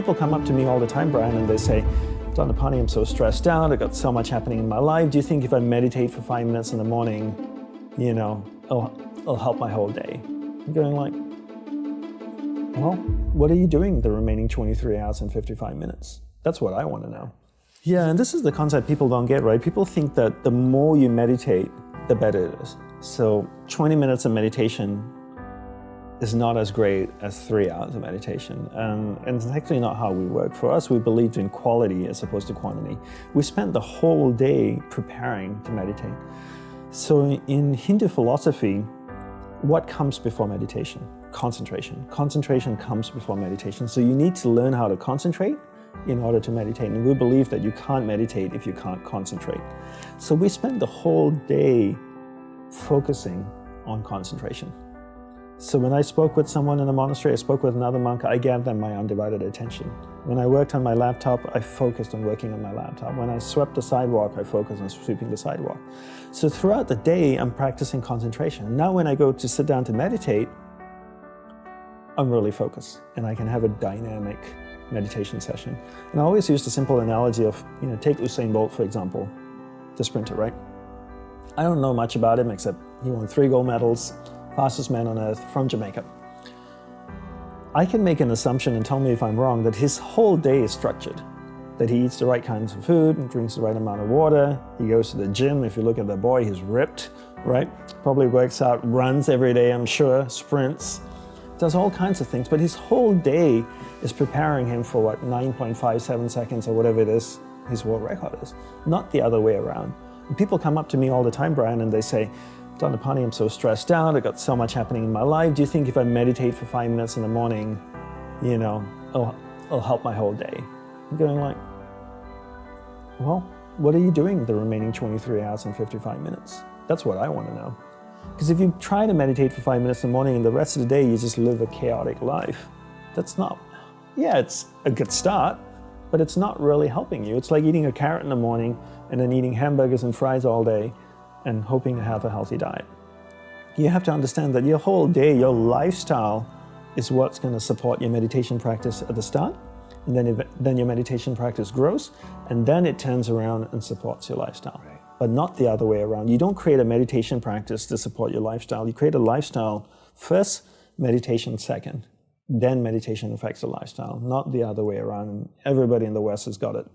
People come up to me all the time, Brian, and they say, Dandapani, I'm so stressed out. I've got so much happening in my life. Do you think if I meditate for 5 minutes in the morning, it'll help my whole day? I'm going like, well, what are you doing the remaining 23 hours and 55 minutes? That's what I want to know. Yeah, and this is the concept people don't get, right? People think that the more you meditate, the better it is. So 20 minutes of meditation is not as great as 3 hours of meditation. And it's actually not how we work. For us, we believed in quality as opposed to quantity. We spent the whole day preparing to meditate. So in Hindu philosophy, what comes before meditation? Concentration. Concentration comes before meditation. So you need to learn how to concentrate in order to meditate. And we believe that you can't meditate if you can't concentrate. So we spent the whole day focusing on concentration. So when I spoke with someone in the monastery, I spoke with another monk, I gave them my undivided attention. When I worked on my laptop, I focused on working on my laptop. When I swept the sidewalk, I focused on sweeping the sidewalk. So throughout the day, I'm practicing concentration. Now when I go to sit down to meditate, I'm really focused and I can have a dynamic meditation session. And I always use the simple analogy of, take Usain Bolt, for example, the sprinter, right? I don't know much about him except he won 3 gold medals, fastest man on earth from Jamaica. I can make an assumption and tell me if I'm wrong that his whole day is structured, that he eats the right kinds of food and drinks the right amount of water. He goes to the gym. If you look at the boy, he's ripped, right? Probably works out, runs every day, I'm sure, sprints, does all kinds of things. But his whole day is preparing him for 9.57 seconds or whatever it is his world record is, not the other way around. And people come up to me all the time, Brian, and they say, Dandapani, I'm so stressed out. I've got so much happening in my life. Do you think if I meditate for 5 minutes in the morning, it'll help my whole day? I'm going like, well, what are you doing the remaining 23 hours and 55 minutes? That's what I want to know. Because if you try to meditate for 5 minutes in the morning and the rest of the day you just live a chaotic life, that's not, it's a good start, but it's not really helping you. It's like eating a carrot in the morning and then eating hamburgers and fries all day and hoping to have a healthy diet. You have to understand that your whole day, your lifestyle is what's going to support your meditation practice at the start, and then your meditation practice grows, and then it turns around and supports your lifestyle. Right. But not the other way around. You don't create a meditation practice to support your lifestyle. You create a lifestyle first, meditation second, then meditation affects the lifestyle, not the other way around. And everybody in the West has got it